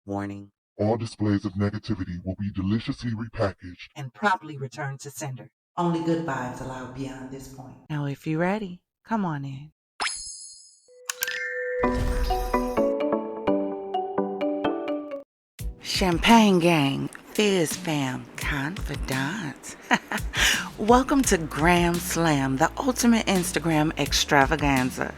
Warning. All displays of negativity will be deliciously repackaged and promptly returned to sender. Only good vibes allowed beyond this point. Now, if you're ready, come on in. Champagne Gang, FizzFam, Confidante. Welcome to GramSlam, the ultimate Instagram extravaganza.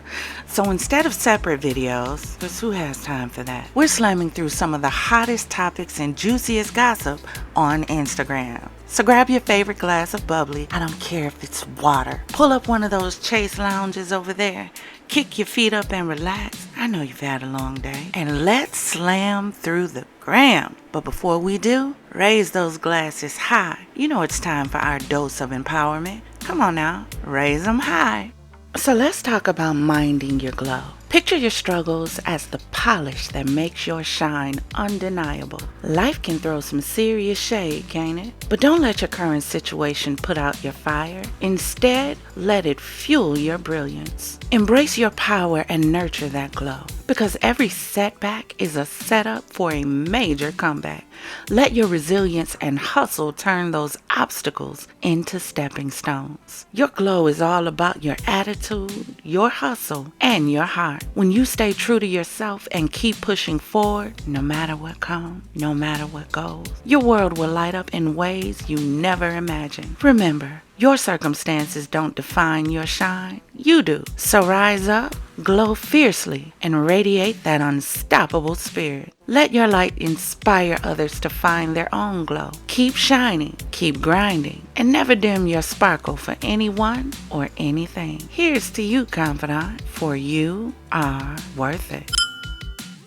So instead of separate videos, because who has time for that? We're slamming through some of the hottest topics and juiciest gossip on Instagram. So grab your favorite glass of bubbly. I don't care if it's water. Pull up one of those Chase lounges over there. Kick your feet up and relax. I know you've had a long day. And let's slam through the gram. But before we do, raise those glasses high. You know it's time for our dose of empowerment. Come on now, raise them high. So let's talk about minding your glow. Picture your struggles as the polish that makes your shine undeniable. Life can throw some serious shade, can't it? But don't let your current situation put out your fire. Instead, let it fuel your brilliance. Embrace your power and nurture that glow. Because every setback is a setup for a major comeback. Let your resilience and hustle turn those obstacles into stepping stones. Your glow is all about your attitude, your hustle, and your heart. When you stay true to yourself and keep pushing forward, no matter what comes, no matter what goes, your world will light up in ways you never imagined. Remember, your circumstances don't define your shine. You do. So rise up, glow fiercely, and radiate that unstoppable spirit. Let your light inspire others to find their own glow. Keep shining, keep grinding, and never dim your sparkle for anyone or anything. Here's to you, Confidant, for you are worth it.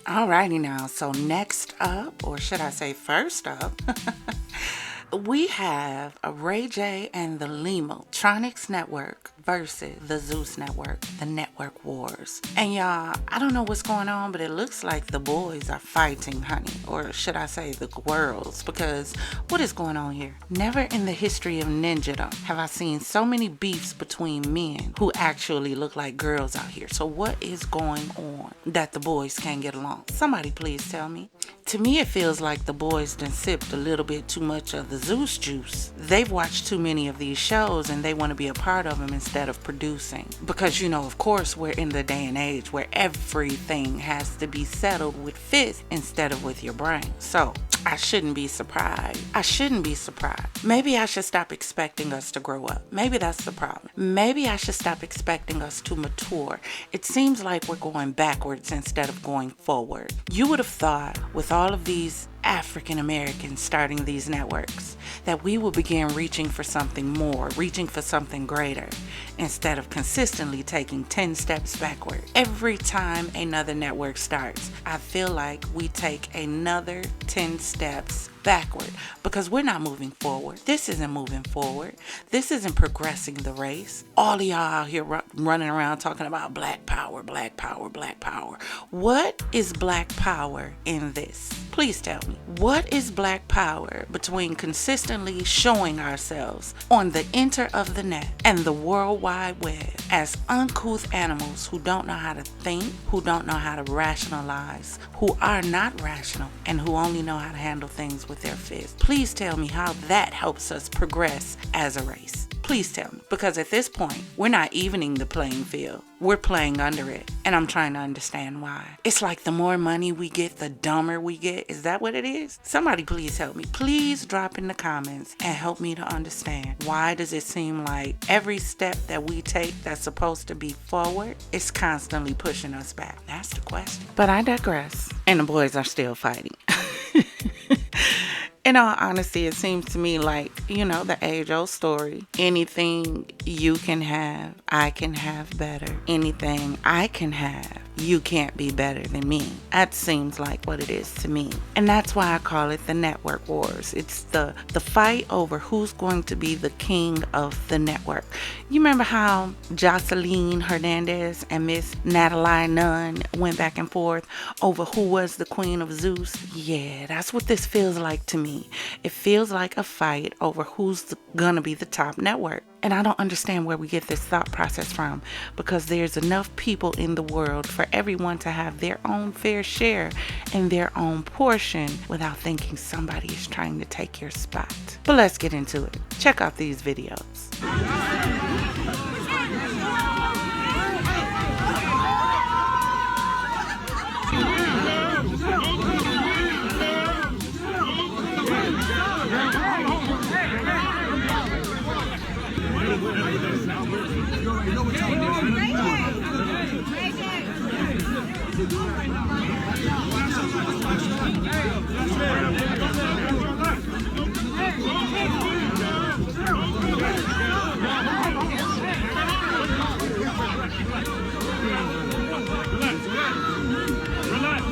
Alrighty now, so next up, or should I say first up, we have Ray J and the Limotronics Network versus the Zeus Network, the Network Wars. And y'all, I don't know what's going on, but it looks like the boys are fighting, honey. Or should I say the girls? Because what is going on here? Never in the history of ninjadom have I seen so many beefs between men who actually look like girls out here. So what is going on that the boys can't get along? Somebody please tell me. To me, it feels like the boys done sipped a little bit too much of the Zeus juice. They've watched too many of these shows and they want to be a part of them instead of producing. Because, you know, of course, we're in the day and age where everything has to be settled with fist instead of with your brain. So I shouldn't be surprised. Maybe I should stop expecting us to grow up. Maybe that's the problem. Maybe I should stop expecting us to mature. It seems like we're going backwards instead of going forward. You would have thought with all of these African Americans starting these networks that we will begin reaching for something more, reaching for something greater, instead of consistently taking 10 steps backward. Every time another network starts, I feel like we take another 10 steps backward because we're not moving forward. This isn't moving forward. This isn't progressing the race. All of y'all out here running around talking about black power, black power, black power. What is black power in this? Please tell me. What is black power between consistently showing ourselves on the inter of the net and the World Wide Web as uncouth animals who don't know how to think, who don't know how to rationalize, who are not rational, and who only know how to handle things with their fists? Please tell me how that helps us progress as a race. Please tell me. Because at this point, we're not evening the playing field. We're playing under it. And I'm trying to understand why. It's like the more money we get, the dumber we get. Is that what it is? Somebody please help me. Please drop in the comments and help me to understand. Why does it seem like every step that we take that's supposed to be forward is constantly pushing us back? That's the question. But I digress. And the boys are still fighting. In all honesty, it seems to me like, you know, the age-old story. Anything you can have, I can have better. Anything I can have, you can't be better than me. That seems like what it is to me. And that's why I call it the network wars. It's the fight over who's going to be the king of the network. You remember how Jocelyn Hernandez and Miss Natalie Nunn went back and forth over who was the queen of Zeus? Yeah, that's what this feels like to me. It feels like a fight over who's gonna be the top network. And I don't understand where we get this thought process from, because there's enough people in the world for everyone to have their own fair share and their own portion without thinking somebody is trying to take your spot. But let's get into it. Check out these videos. Relax.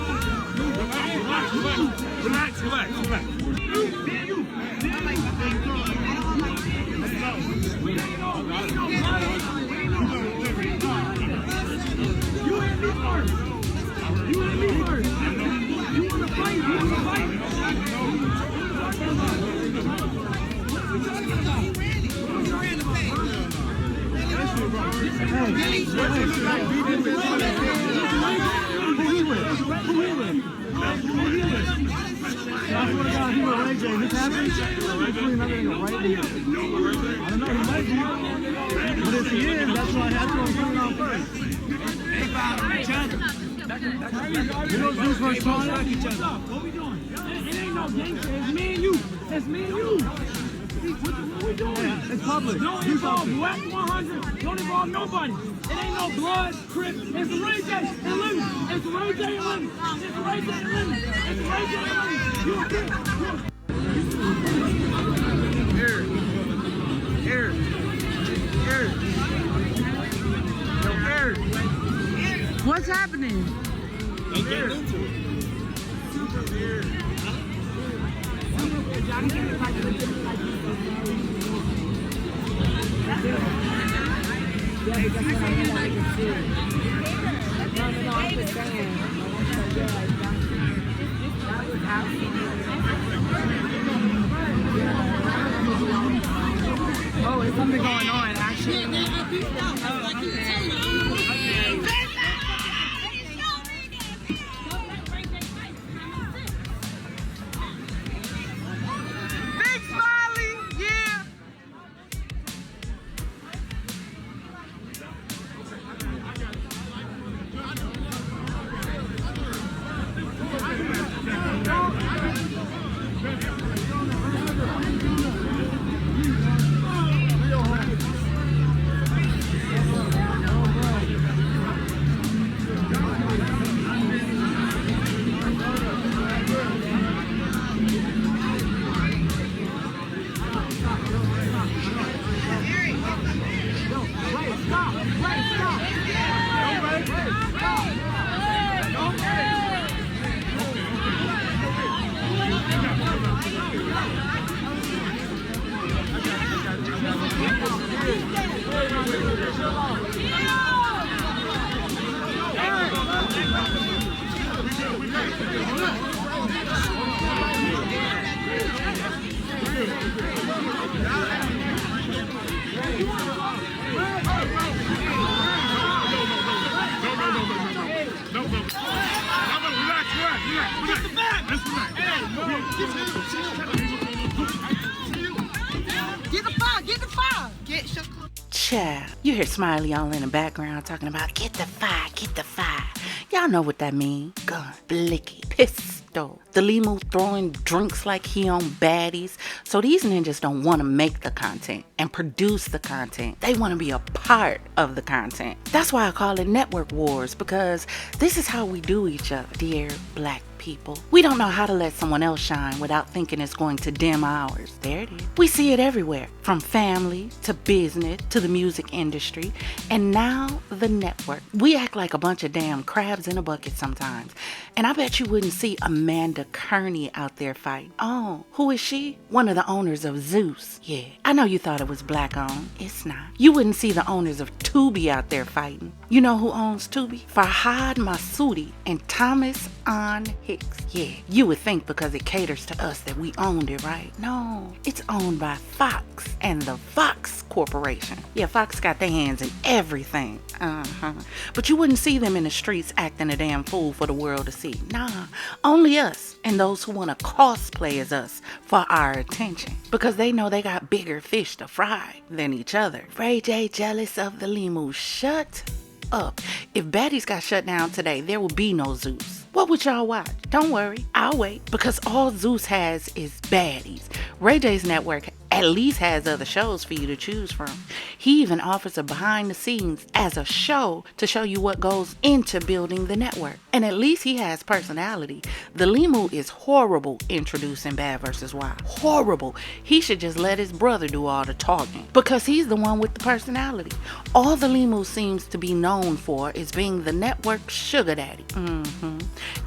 It's me and you. What we doing? It's public. Don't involve Whack 100. Don't involve nobody. It ain't no blood, Crip. It's Ray J and Lemon. It's Ray J and Lemon. It's Ray J and Lemon. It's Ray J and Lemon. You a kid. What's happening? Ain't getting into it. Oh, is something going on actually? Child, you hear Smiley all in the background talking about get the fire, get the fire. Y'all know what that mean. Gun, blicky, pistol. The Limu throwing drinks like he on baddies. So these ninjas don't want to make the content and produce the content. They want to be a part of the content. That's why I call it network wars, because this is how we do each other, dear black people. We don't know how to let someone else shine without thinking it's going to dim ours. There it is. We see it everywhere, from family to business to the music industry, and now the network. We act like a bunch of damn crabs in a bucket sometimes. And I bet you wouldn't see Amanda Kearney out there fighting. Oh, who is she? One of the owners of Zeus. Yeah, I know you thought it was black owned. It's not. You wouldn't see the owners of Tubi out there fighting. You know who owns Tubi? Farhad Masudi and Thomas An Hicks. Yeah, you would think because it caters to us that we owned it, right? No, it's owned by Fox and the Fox Corporation. Yeah, Fox got their hands in everything. But you wouldn't see them in the streets acting a damn fool for the world to see. Nah, only us and those who want to cosplay as us for our attention. Because they know they got bigger fish to fry than each other. Ray J jealous of the Limu. Shut up. If Baddies got shut down today, there will be no Zeus. What would y'all watch? Don't worry, I'll wait. Because all Zeus has is Baddies. Ray J's network at least has other shows for you to choose from. He even offers a behind the scenes as a show to show you what goes into building the network. And at least he has personality. The Limu is horrible introducing Bad vs. Wild. Horrible. He should just let his brother do all the talking because he's the one with the personality. All the Limu seems to be known for is being the network sugar daddy.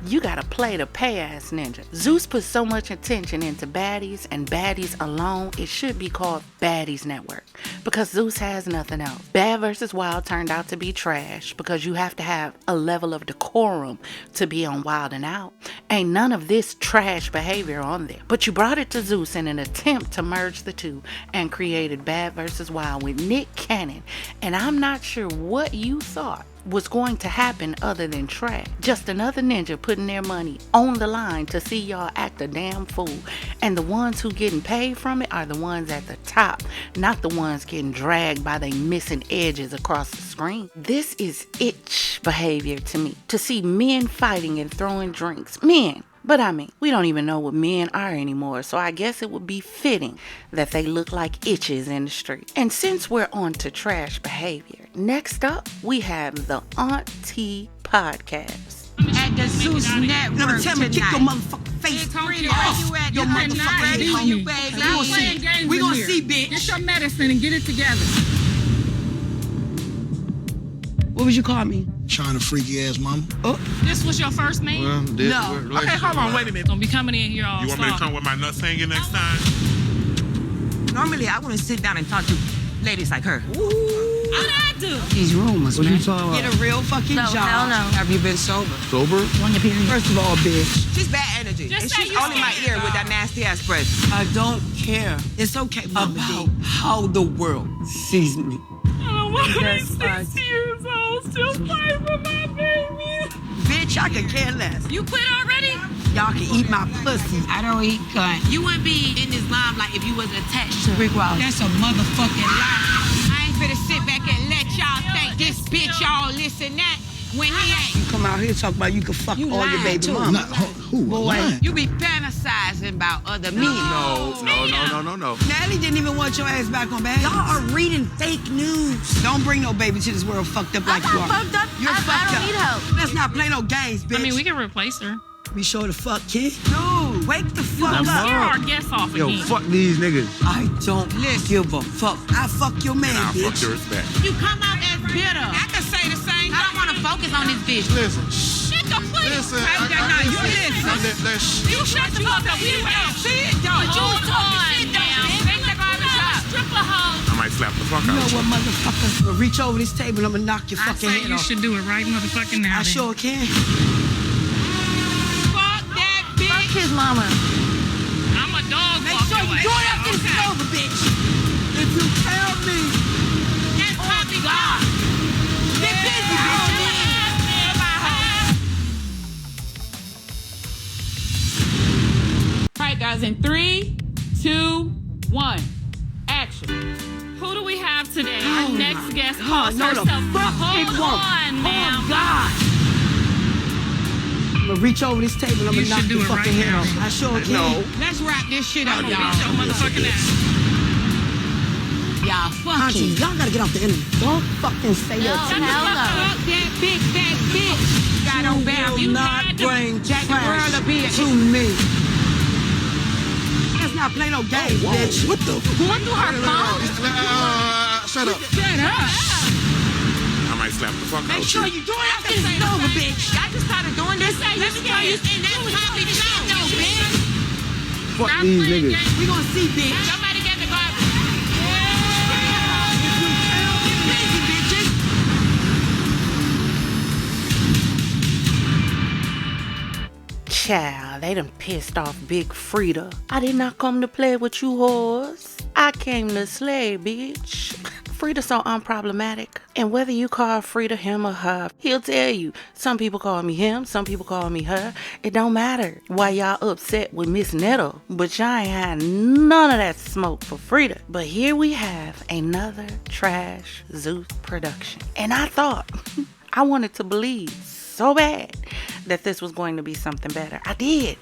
You gotta play the pay-ass ninja. Zeus puts so much attention into Baddies and Baddies alone, it should be called Baddies Network because Zeus has nothing else. Bad vs. Wild turned out to be trash because you have to have a level of decorum to be on Wild and Out. Ain't none of this trash behavior on there. But you brought it to Zeus in an attempt to merge the two and created Bad vs. Wild with Nick Cannon. And I'm not sure what you thought was going to happen other than trash. Just another ninja putting their money on the line to see y'all act a damn fool. And the ones who getting paid from it are the ones at the top, not the ones getting dragged by they missing edges across the screen. This is itch behavior to me. To see men fighting and throwing drinks. Men. But I mean, we don't even know what men are anymore, so I guess it would be fitting that they look like itches in the street. And since we're on to trash behavior, next up, we have the Auntie Podcast. At the Zeus Network Never tell me, kick your tonight. motherfucking face. Pretty, off. where you at? Your You motherfucking cannot head, beat homie. you, baby. We gonna see. We gonna see, bitch. Get your medicine and get it together. What would you call me? Trying to freaky ass mama. This was your first man? Well, this No. what Okay, relationship hold on, was. wait a minute. Don't be coming in here all You want me to sloppy. come with my nuts hanging next time? Normally, I want to sit down and talk to ladies like her. What did I do? These rumors, What man. you talking about? Get a real fucking job. hell no. Have you been sober? Sober? On your period. First of all, bitch, She's bad energy. Just and say she's you all in my scared, ear with that nasty ass breath. I don't care. It's okay, Mama About D. How the world sees me. I don't want to be That's 6 fine. years old, still fighting for my baby. Bitch, I could care less. You quit already? Y'all can eat my pussy. I don't eat cunt. You wouldn't be in this limelight if you wasn't attached to Rick Ross. That's a motherfucking lie. I ain't finna sit back and let y'all think this bitch all this and that when he ain't. You come out here talk about you can fuck You all your lying, baby too. mama. Not who? Boy. Lying. You be fantasizing about other men. No. Natalie didn't even want your ass back on bad. Y'all are reading fake news. Don't bring no baby to this world fucked up like you are. fucked up. You're fucked I up. don't need help. Let's not play no games, bitch. I mean, we can replace her. Be sure to fuck, kid. Dude, wake the fuck Don't up. scare our guests off Yo, again. fuck these niggas. I don't give a fuck. I fuck your man, Nah, fuck bitch. yours back. You come out as bitter. I can say the same. I don't want to focus on this bitch. Listen. Shit, the please. Listen. You listen. You shut the fuck up. We ain't See it, though. But you was on Shit, now. Take the garbage out. Stripper hoe. I might slap the fuck You out know of you. what, motherfucker? I'ma reach over this table, I'ma knock your I fucking say head you off. should do it right motherfucking now. I then. sure can. Fuck that Fuck bitch. his mama. I'm a dog Make walk sure you your do it ass. after this is over, bitch. If you tell me, That's Poppy God. get busy, bitch. All right, guys, in 3, 2, 1, action. Who do we have today? Oh Our next guest God, calls no, the herself. fuck Hold it won't. on now. Oh, God. I'm gonna reach over this table, I'm You gonna knock should do your it fucking right head now. off. I sure can. Let's wrap this shit up, I'm y'all. gonna beat your motherfucking ass. Y'all Auntie, fucking. y'all gotta get off the internet. Don't fucking say No, that to me. hell no. Fuck that big fat bitch. Got on bam. You You not tried to bring jack the trash world a bit. to me. Let's not play no games, bitch. What the? Going through her phone. Shut up. Shut up. I might slap the fuck out Make of sure you. you do it after this is over, bitch. Y'all just started doing this. Let me tell you, and that's Poppy God. Stop these playing niggas. games. We gonna see, bitch. Somebody get the garbage. Crazy bitches. Child, they done pissed off Big Frida. I did not come to play with you whores. I came to slay, bitch. Frida so unproblematic. And whether you call Frida him or her, he'll tell you. Some people call me him, some people call me her. It don't matter why y'all upset with Miss Nettle. But y'all ain't had none of that smoke for Frida. But here we have another trash Zeus production. And I thought, I wanted to believe so bad that this was going to be something better. I did.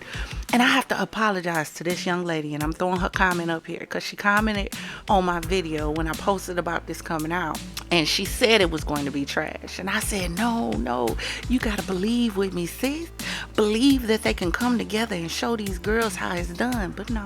And I have to apologize to this young lady, and I'm throwing her comment up here because she commented on my video when I posted about this coming out, and she said it was going to be trash. And I said, no, you gotta believe with me, sis. Believe that they can come together and show these girls how it's done. But no,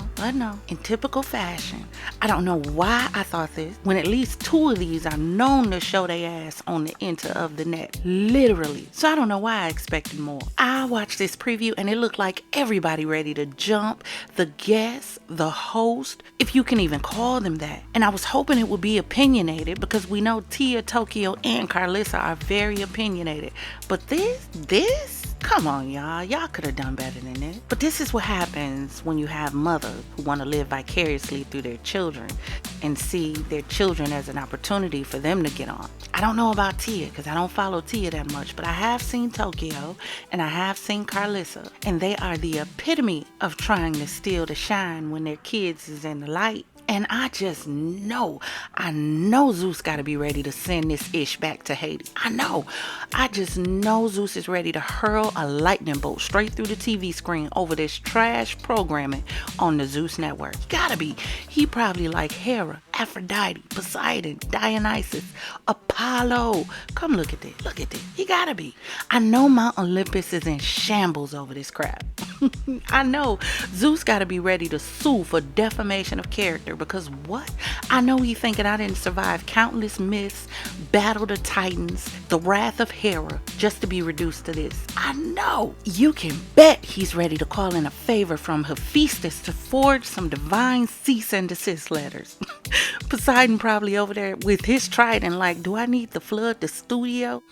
in typical fashion, I don't know why I thought this, when at least 2 of these are known to show their ass on the inter of the net, literally. So I don't know why I expected more. I watched this preview and it looked like everybody ready to jump, the guests, the host, if you can even call them that. And I was hoping it would be opinionated because we know Tia, Tokyo, and Carlissa are very opinionated. But this? Come on, y'all. Y'all could have done better than this. But this is what happens when you have mothers who want to live vicariously through their children and see their children as an opportunity for them to get on. I don't know about Tia because I don't follow Tia that much, but I have seen Tokyo and I have seen Carlissa, and they are the epitome of trying to steal the shine when their kids is in the light. And I just know, Zeus got to be ready to send this ish back to Haiti. I just know Zeus is ready to hurl a lightning bolt straight through the TV screen over this trash programming on the Zeus network. Gotta be. He probably like Hera, Aphrodite, Poseidon, Dionysus, Apollo. Come look at this. He gotta be. I know Mount Olympus is in shambles over this crap. I know Zeus gotta be ready to sue for defamation of character, because what? I know he thinking I didn't survive countless myths, battle the titans, the wrath of Hera, just to be reduced to this. I know. You can bet he's ready to call in a favor from Hephaestus to forge some divine cease and desist letters. Poseidon probably over there with his trident like, do I need to flood the studio?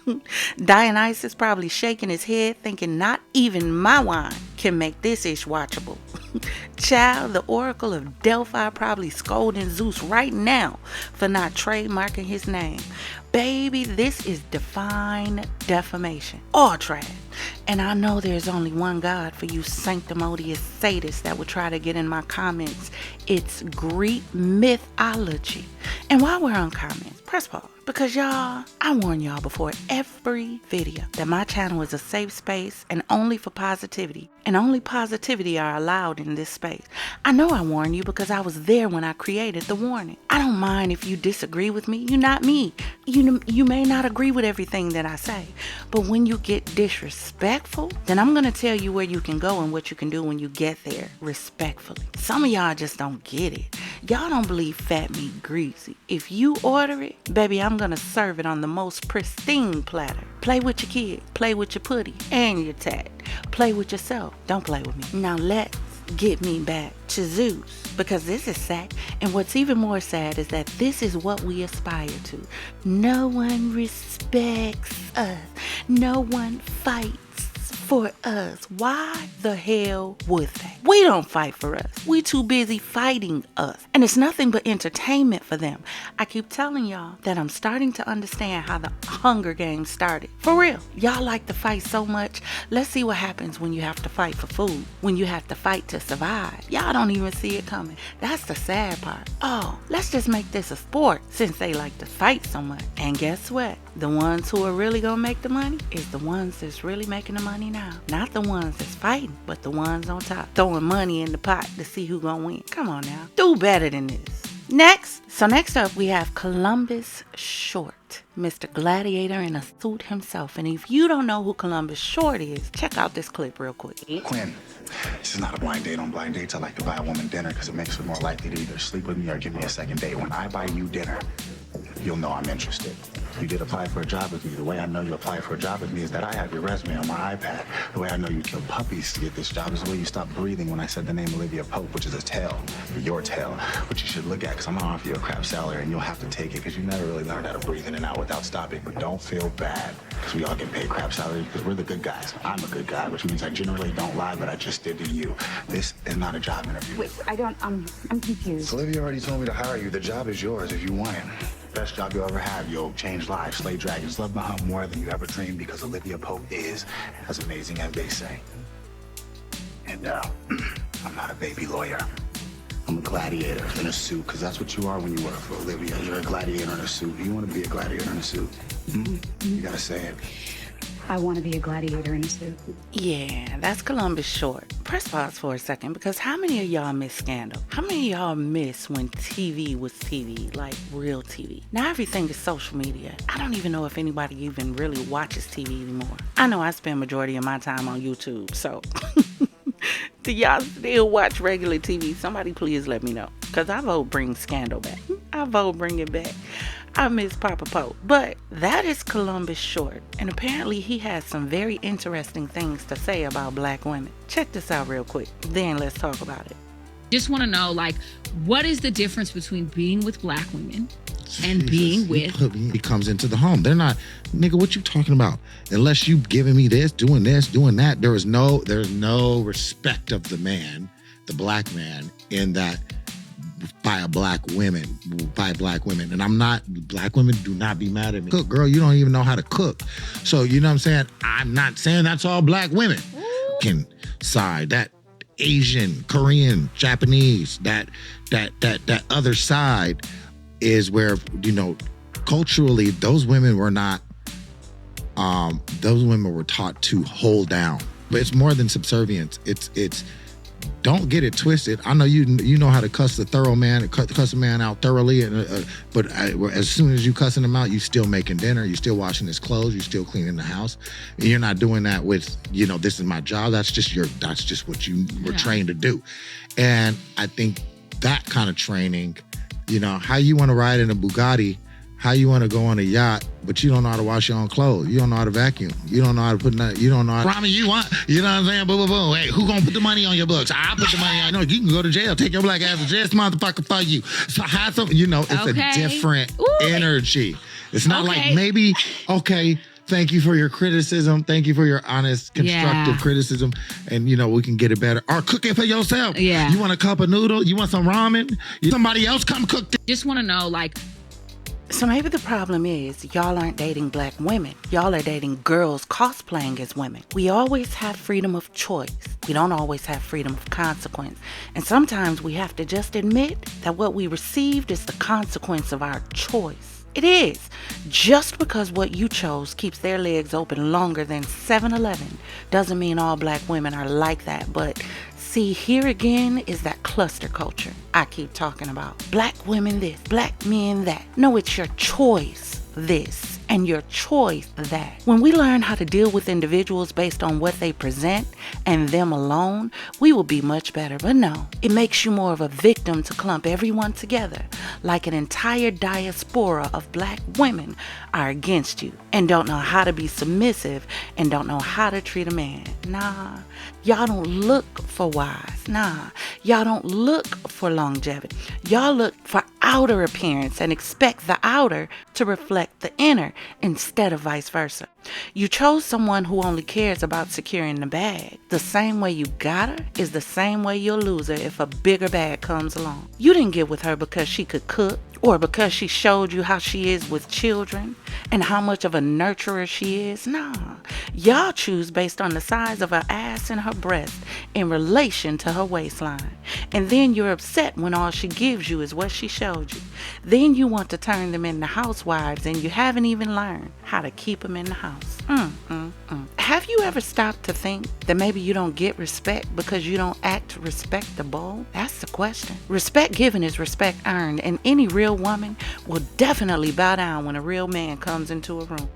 Dionysus probably shaking his head thinking not even my wine can make this ish watchable. Child, the Oracle of Delphi probably scolding Zeus right now for not trademarking his name. Baby, this is divine defamation. All trash. And I know there's only one God for you sanctimonious sadists that would try to get in my comments. It's Greek mythology. And while we're on comments, press pause. Because y'all, I warn y'all before every video that my channel is a safe space and only for positivity. And only positivity are allowed in this space. I know I warn you because I was there when I created the warning. I don't mind if you disagree with me. You're not me. You may not agree with everything that I say. But when you get disrespectful, then I'm going to tell you where you can go and what you can do when you get there respectfully. Some of y'all just don't get it. Y'all don't believe fat meat greasy. If you order it, baby, I'm going to serve it on the most pristine platter. Play with your kid. Play with your putty and your tat. Play with yourself. Don't play with me. Now let's get me back to Zeus, because this is sad. And what's even more sad is that this is what we aspire to. No one respects us. No one fights for us. Why the hell would they? We don't fight for us. We too busy fighting us. And it's nothing but entertainment for them. I keep telling y'all that I'm starting to understand how the Hunger Games started. For real. Y'all like to fight so much. Let's see what happens when you have to fight for food. When you have to fight to survive. Y'all don't even see it coming. That's the sad part. Oh, let's just make this a sport since they like to fight so much. And guess what? The ones who are really gonna make the money is the ones that's really making the money now. Not the ones that's fighting, but the ones on top. Throwing money in the pot to see who gonna win. Come on now. Do better than this. Next up we have Columbus Short. Mr. Gladiator in a suit himself. And if you don't know who Columbus Short is, check out this clip real quick. Quinn, this is not a blind date. On blind dates, I like to buy a woman dinner because it makes her more likely to either sleep with me or give me a second date. When I buy you dinner, you'll know I'm interested. You did apply for a job with me. The way I know you applied for a job with me is that I have your resume on my iPad. The way I know you killed puppies to get this job is the way you stopped breathing when I said the name Olivia Pope, which is a tale, your tale, which you should look at, because I'm gonna offer you a crap salary and you'll have to take it because you never really learned how to breathe in and out without stopping. But don't feel bad, because we all get paid crap salary because we're the good guys. I'm a good guy, which means I generally don't lie, but I just did to you. This is not a job interview. Wait, I'm confused. Olivia already told me to hire you. The job is yours if you want it. Best job you'll ever have. You'll change lives, slay dragons, love my home more than you ever dreamed, because Olivia Pope is as amazing as they say. And I'm not a baby lawyer. I'm a gladiator in a suit, because that's what you are when you work for Olivia. You're a gladiator in a suit. You want to be a gladiator in a suit? You gotta say it. I want to be a gladiator in a suit. Yeah, that's Columbus Short. Press pause for a second, because how many of y'all miss Scandal? How many of y'all miss when TV was TV, like real TV? Now everything is social media. I don't even know if anybody even really watches TV anymore. I know I spend majority of my time on YouTube, so do y'all still watch regular TV? Somebody please let me know, because I vote bring Scandal back. I vote bring it back. I miss Papa Pope. But that is Columbus Short, and apparently he has some very interesting things to say about black women. Check this out real quick, then let's talk about it. Just want to know, like, what is the difference between being with black women and being with... He comes into the home. They're not, nigga, what you talking about? Unless you giving me this, doing that, there's no respect of the man, the black man, in that by black women. And I'm not, black women, do not be mad at me. Cook, girl, you don't even know how to cook. So, you know what I'm saying? I'm not saying that's all black women can side. That Asian, Korean, Japanese, that other side is where, you know, culturally, those women were not, those women were taught to hold down. But it's more than subservience. It's don't get it twisted. I know you know how to cuss a thorough man, cuss a man out thoroughly, but as soon as you cussing him out, you still making dinner, you still washing his clothes, you still cleaning the house. And you're not doing that with, you know, this is my job. That's just what you were trained to do. And I think that kind of training, you know, how you want to ride in a Bugatti, how you want to go on a yacht, but you don't know how to wash your own clothes. You don't know how to vacuum. You don't know how to put you don't know how to... Rami, you know what I'm saying? Boom, boom, boom. Hey, who gonna put the money on your books? I'll put the money on... No, you can go to jail. Take your black ass to jail. This motherfucker for you. So how some... You know, it's a different energy. It's not like maybe, okay, thank you for your criticism. Thank you for your honest, constructive criticism. And, you know, we can get it better. Or cook it for yourself. Yeah. You want a cup of noodle? You want some ramen? Somebody else come cook this. Just want to know, like... So maybe the problem is y'all aren't dating black women. Y'all are dating girls cosplaying as women. We always have freedom of choice. We don't always have freedom of consequence. And sometimes we have to just admit that what we received is the consequence of our choice. It is. Just because what you chose keeps their legs open longer than 7-Eleven doesn't mean all black women are like that. But see, here again is that cluster culture I keep talking about. Black women this, black men that. No, it's your choice this and your choice that. When we learn how to deal with individuals based on what they present and them alone, we will be much better. But no, it makes you more of a victim to clump everyone together like an entire diaspora of black women are against you and don't know how to be submissive and don't know how to treat a man. Nah, y'all don't look for wise. Nah, y'all don't look for longevity. Y'all look for outer appearance and expect the outer to reflect the inner instead of vice versa. You chose someone who only cares about securing the bag. The same way you got her is the same way you'll lose her if a bigger bag comes along. You didn't get with her because she could cook or because she showed you how she is with children and how much of a nurturer she is. Nah, y'all choose based on the size of her ass and her breast in relation to her waistline. And then you're upset when all she gives you is what she showed you. Then you want to turn them into housewives and you haven't even learned how to keep them in the house. have you ever stopped to think that maybe you don't get respect because you don't act respectable? That's the question. Respect given is respect earned, and any real woman will definitely bow down when a real man comes into a room.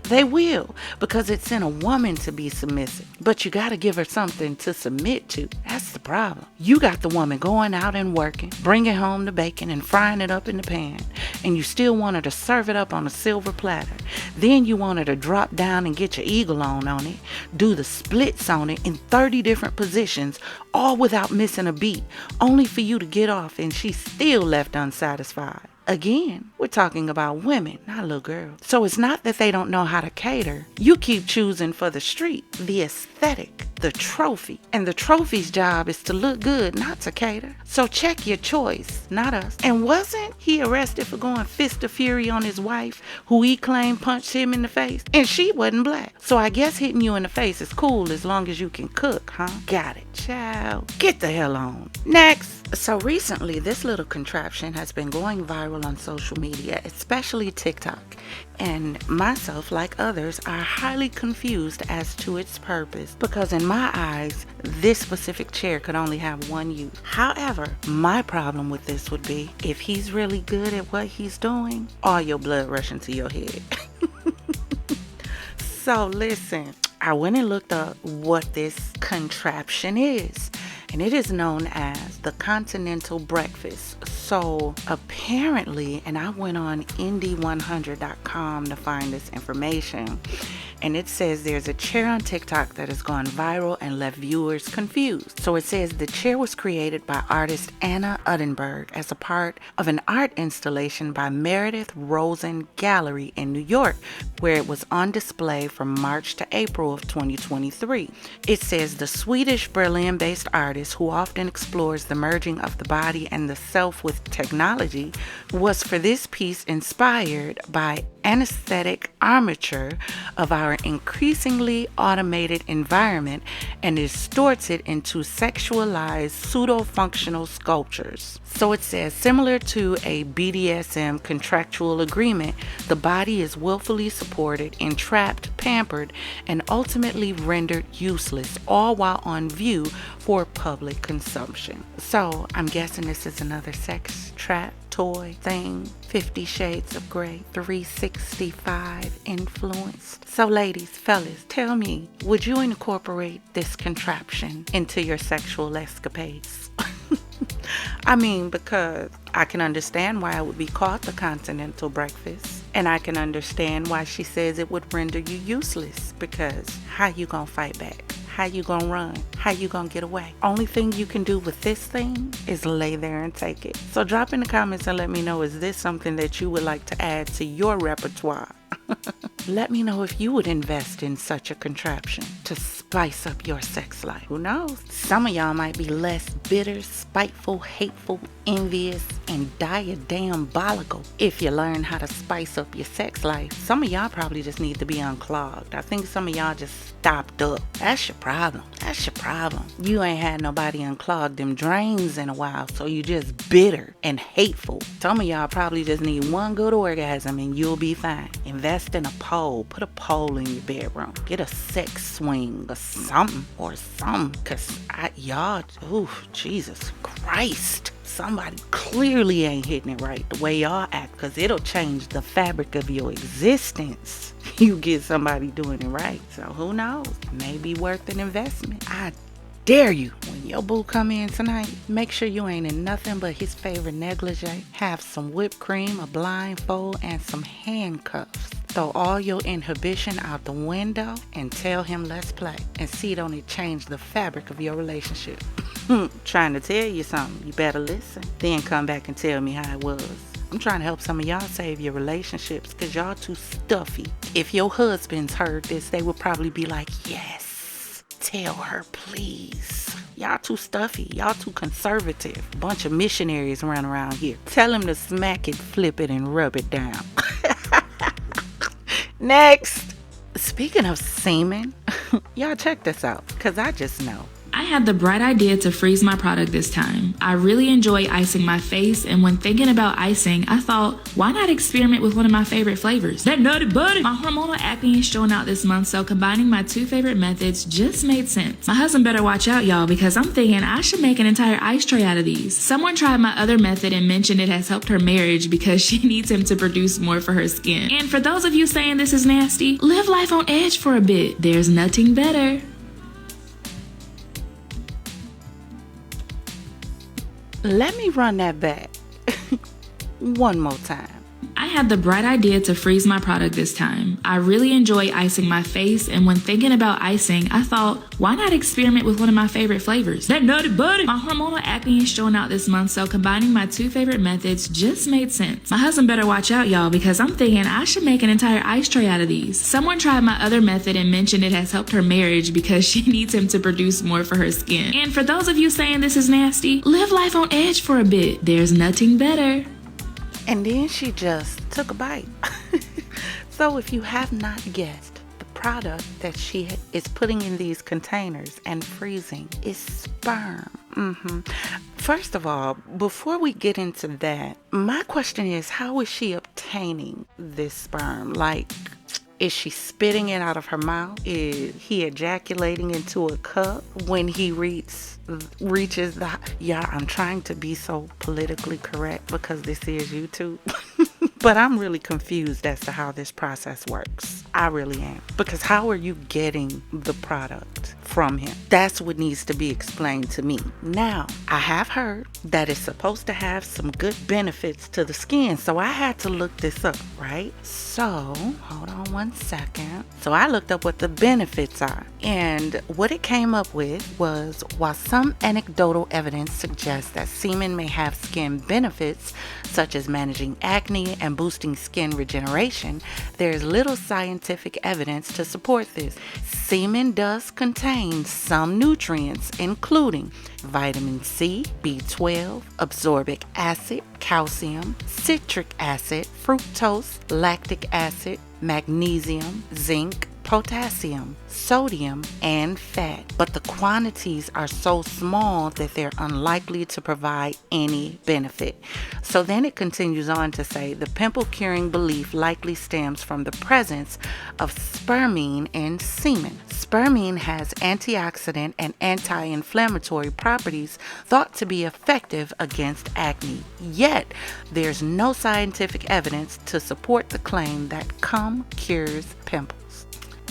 They will, because it's in a woman to be submissive. But you gotta give her something to submit to. That's the problem. You got the woman going out and working, bringing home the bacon and frying it up in the pan, and you still want her to serve it up on a silver platter. Then you want her to drop down and get your eagle on it, do the splits on it in 30 different positions, all without missing a beat, only for you to get off and she's still left unsatisfied. Again, we're talking about women, not little girls. So it's not that they don't know how to cater. You keep choosing for the street, the aesthetic, the trophy. And the trophy's job is to look good, not to cater. So check your choice, not us. And wasn't he arrested for going fist of fury on his wife, who he claimed punched him in the face? And she wasn't black. So I guess hitting you in the face is cool as long as you can cook, huh? Got it, child. Get the hell on. Next. So recently, this little contraption has been going viral on social media, especially TikTok. And myself, like others, are highly confused as to its purpose, because in my eyes, this specific chair could only have one use. However, my problem with this would be, if he's really good at what he's doing, all your blood rushing to your head. So listen, I went and looked up what this contraption is, and it is known as the Continental Breakfast. So apparently, and I went on indie100.com to find this information, and it says there's a chair on TikTok that has gone viral and left viewers confused. So it says the chair was created by artist Anna Uddenberg as a part of an art installation by Meredith Rosen Gallery in New York, where it was on display from March to April of 2023. It says the Swedish Berlin-based artist, who often explores the merging of the body and the self with technology, was for this piece inspired by anesthetic armature of our increasingly automated environment and distorts it into sexualized pseudo-functional sculptures. So it says, similar to a BDSM contractual agreement, the body is willfully supported, entrapped, pampered, and ultimately rendered useless, all while on view for public consumption. So I'm guessing this is another sex trap toy thing. 50 Shades of Grey 365 influenced. So ladies, fellas, tell me, would you incorporate this contraption into your sexual escapades? I mean, because I can understand why it would be called the Continental Breakfast, and I can understand why she says it would render you useless, because how you gonna fight back? How you gonna run? How you gonna get away? Only thing you can do with this thing is lay there and take it. So drop in the comments and let me know, is this something that you would like to add to your repertoire? Let me know if you would invest in such a contraption to spice up your sex life. Who knows? Some of y'all might be less bitter, spiteful, hateful, envious, and diabolical if you learn how to spice up your sex life. Some of y'all probably just need to be unclogged. I think some of y'all just stopped up. That's your problem. That's your problem. You ain't had nobody unclog them drains in a while, so you just bitter and hateful. Some of y'all probably just need one good orgasm and you'll be fine. Invest in a pole. Put a pole in your bedroom. Get a sex swing or something. Cause y'all, Jesus Christ. Somebody clearly ain't hitting it right the way y'all act, because it'll change the fabric of your existence. You get somebody doing it right. So who knows? Maybe worth an investment. I dare you, when your boo come in tonight, make sure you ain't in nothing but his favorite negligee. Have some whipped cream, a blindfold, and some handcuffs. Throw all your inhibition out the window and tell him let's play, and see don't it change the fabric of your relationship. Trying to tell you something, you better listen. Then come back and tell me how it was. I'm trying to help some of y'all save your relationships, because y'all too stuffy. If your husbands heard this, they would probably be like, yes, tell her please. Y'all too stuffy. Y'all too conservative. Bunch of missionaries run around here. Tell him to smack it, flip it, and rub it down. Next. Speaking of semen, y'all check this out, because I just know. I had the bright idea to freeze my product this time. I really enjoy icing my face, and when thinking about icing, I thought, why not experiment with one of my favorite flavors? That Nutty Buddy! My hormonal acne is showing out this month, so combining my two favorite methods just made sense. My husband better watch out, y'all, because I'm thinking I should make an entire ice tray out of these. Someone tried my other method and mentioned it has helped her marriage because she needs him to produce more for her skin. And for those of you saying this is nasty, live life on edge for a bit. There's nothing better. Let me run that back one more time. I had the bright idea to freeze my product this time. I really enjoy icing my face, and when thinking about icing, I thought, why not experiment with one of my favorite flavors? That Nutty Buddy! My hormonal acne is showing out this month, so combining my two favorite methods just made sense. My husband better watch out, y'all, because I'm thinking I should make an entire ice tray out of these. Someone tried my other method and mentioned it has helped her marriage because she needs him to produce more for her skin. And for those of you saying this is nasty, live life on edge for a bit. There's nothing better. And then she just took a bite. So if you have not guessed, the product that she is putting in these containers and freezing is sperm. First of all, before we get into that, my question is, how is she obtaining this sperm? Like, is she spitting it out of her mouth? Is he ejaculating into a cup when he reaches the... Yeah, I'm trying to be so politically correct because this is YouTube. But I'm really confused as to how this process works. I really am. Because how are you getting the product from him? That's what needs to be explained to me. Now, I have heard that it's supposed to have some good benefits to the skin. So I had to look this up, right? So, hold on one second. So I looked up what the benefits are. And what it came up with was, while some anecdotal evidence suggests that semen may have skin benefits, such as managing acne and boosting skin regeneration, there is little scientific evidence to support this. Semen does contain some nutrients, including vitamin C, B12, ascorbic acid, calcium, citric acid, fructose, lactic acid, magnesium, zinc, potassium, sodium, and fat. But the quantities are so small that they're unlikely to provide any benefit. So then it continues on to say the pimple curing belief likely stems from the presence of spermine in semen. Spermine has antioxidant and anti-inflammatory properties thought to be effective against acne. Yet, there's no scientific evidence to support the claim that cum cures pimples.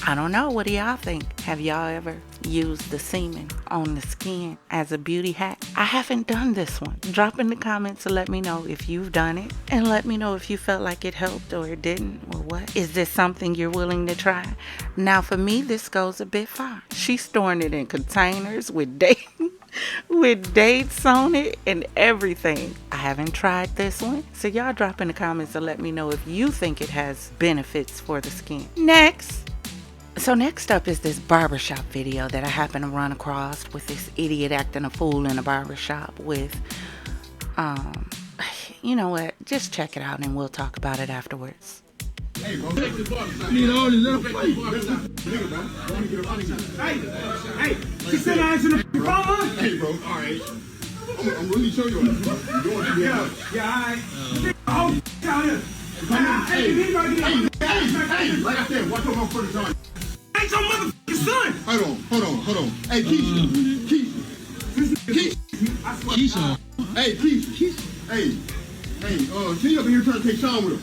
I don't know. What do y'all think? Have y'all ever used the semen on the skin as a beauty hack? I haven't done this one. Drop in the comments to let me know if you've done it, and let me know if you felt like it helped or it didn't, or what. Is this something you're willing to try? Now for me, this goes a bit far. She's storing it in containers with dates on it and everything. I haven't tried this one. So y'all drop in the comments to let me know if you think it has benefits for the skin. Next up is this barbershop video that I happened to run across with this idiot acting a fool in a barbershop with, you know what, just check it out and we'll talk about it afterwards. Hey, bro. Need all this little fight. Hey, she said I in the phone. Hey, bro, all right. I'm really showing you. You're doing it. Yeah, all right. Down here. Hey, like I said, watch your mouth for the time. Ain't your motherfucking son! Hold on. Hey, Keisha. Hey, Keisha. Hey, she up in here trying to take Sean with him.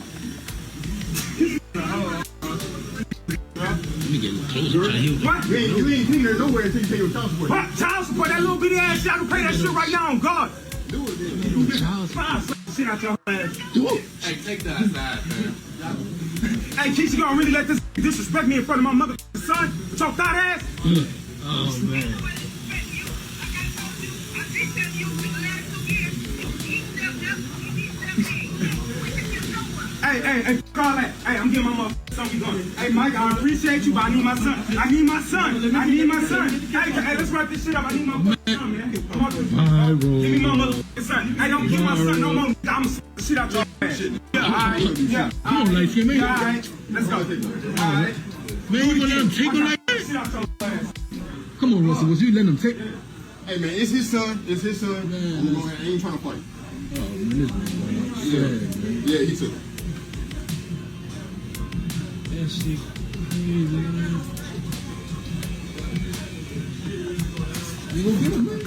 Let me get a little closer. What? You ain't seen her nowhere until you pay your child support. What? Child support? That little bitty ass shit, I can pay that shit right now on God. Do it, then. Shit out your ass. Do it. Hey, take that aside, man. Hey, Keisha, gonna really let this disrespect me in front of my mother son? With your thought ass? Oh, man. Hey, call that. Hey, I'm getting my motherfucking son. Hey, Mike, I appreciate you, but I need my son. I need my son. Hey, let's wrap this shit up. I need my motherfucking son, man. Give me my motherfucking son. Hey, don't get my son no more. I'm gonna shit out your ass. Yeah, all right. Yeah. You don't like him, man. All right. Let's go. All right. Man, you gonna let him take him like that? Come on, Russell. Was you letting him take? Hey man, it's his son. It's his son. I'm gonna go ahead. I ain't trying to fight. Oh man, this man. Yeah, he took it. That shit crazy, man. You gonna get him, man?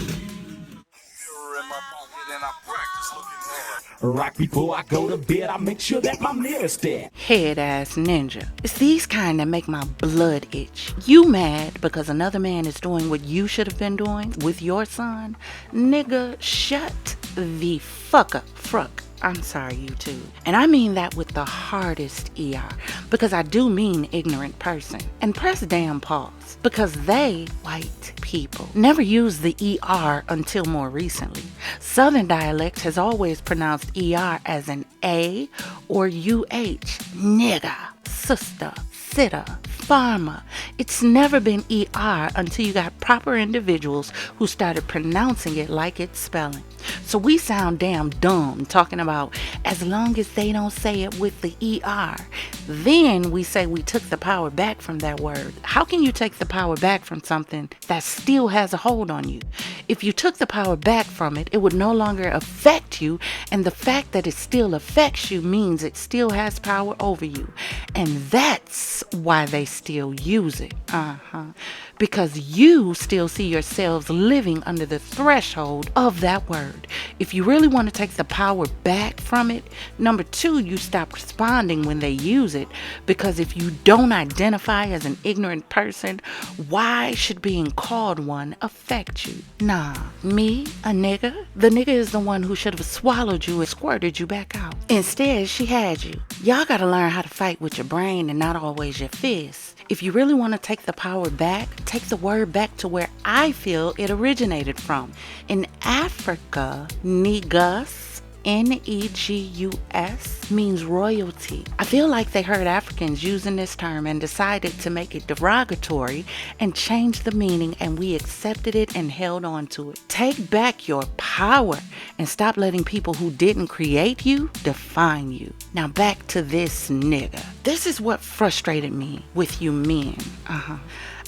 Right before I go to bed, I make sure that my mirror's there. Head ass ninja. It's these kind that make my blood itch. You mad because another man is doing what you should have been doing with your son? Nigga, shut the fuck up. Fruck. I'm sorry, you too. And I mean that with the hardest ER, because I do mean ignorant person. And press damn pause, because they, white people, never used the ER until more recently. Southern dialect has always pronounced ER as an A or UH. Nigga, sister, sitter, farmer. It's never been ER until you got proper individuals who started pronouncing it like it's spelling. So we sound damn dumb talking about as long as they don't say it with the ER. Then we say we took the power back from that word. How can you take the power back from something that still has a hold on you? If you took the power back from it, it would no longer affect you, and the fact that it still affects you means it still has power over you. And that's why they still use it. Because you still see yourselves living under the threshold of that word. If you really want to take the power back from it, number two, you stop responding when they use it. Because if you don't identify as an ignorant person, why should being called one affect you? Nah, me, a nigga? The nigga is the one who should have swallowed you and squirted you back out. Instead, she had you. Y'all gotta learn how to fight with your brain and not always your fists. If you really want to take the power back, take the word back to where I feel it originated from. In Africa, negus, Negus, means royalty. I feel like they heard Africans using this term and decided to make it derogatory and change the meaning, and we accepted it and held on to it. Take back your power and stop letting people who didn't create you define you. Now back to this nigga. This is what frustrated me with you men.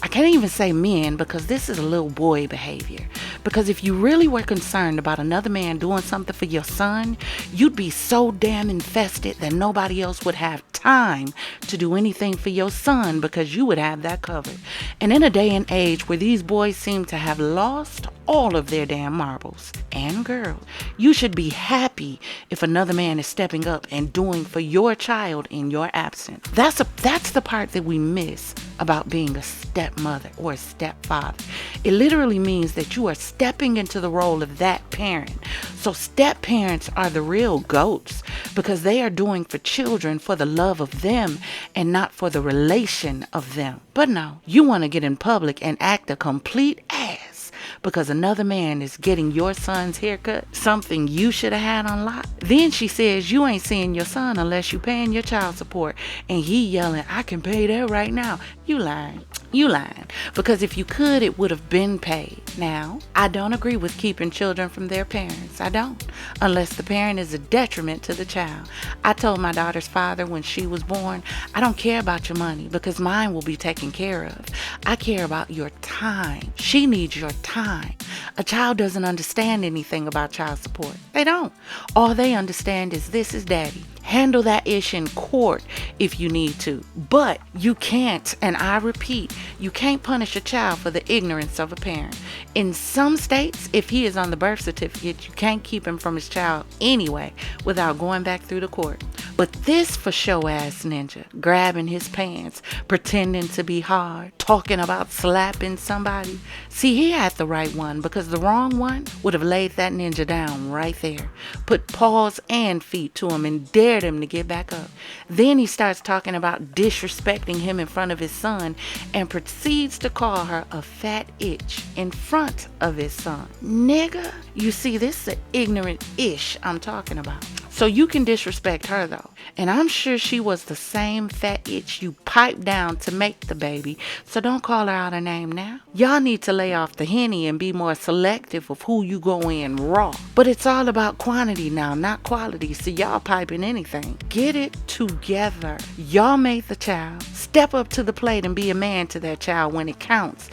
I can't even say men because this is a little boy behavior. Because if you really were concerned about another man doing something for your son, you'd be so damn infested that nobody else would have time to do anything for your son because you would have that covered. And in a day and age where these boys seem to have lost all of their damn marbles, and girls, you should be happy if another man is stepping up and doing for your child in your absence. That's the part that we miss about being a stepmother or a stepfather. It literally means that you are stepping into the role of that parent. So step parents are the real goats because they are doing for children for the love of them and not for the relation of them. But no, you want to get in public and act a complete ass because another man is getting your son's haircut, something you should have had on lock. Then she says you ain't seeing your son unless you paying your child support, and he yelling, I can pay that right now. You lying. You lying. Because if you could, it would have been paid. Now, I don't agree with keeping children from their parents. I don't. Unless the parent is a detriment to the child. I told my daughter's father when she was born, I don't care about your money because mine will be taken care of. I care about your time. She needs your time. A child doesn't understand anything about child support. They don't. All they understand is this is daddy. Handle that ish in court if you need to. But you can't, and I repeat, you can't punish a child for the ignorance of a parent. In some states, if he is on the birth certificate, you can't keep him from his child anyway without going back through the court. But this for show ass ninja, grabbing his pants, pretending to be hard, talking about slapping somebody. See, he had the right one because the wrong one would have laid that ninja down right there, put paws and feet to him and dared him to get back up. Then he starts talking about disrespecting him in front of his son and proceeds to call her a fat itch in front of his son. Nigga, you see, this is the ignorant ish I'm talking about. So you can disrespect her though. And I'm sure she was the same fat itch you piped down to make the baby. So don't call her out her name now. Y'all need to lay off the Henny and be more selective of who you go in raw. But it's all about quantity now, not quality. So y'all piping anything. Get it together. Y'all made the child. Step up to the plate and be a man to that child when it counts.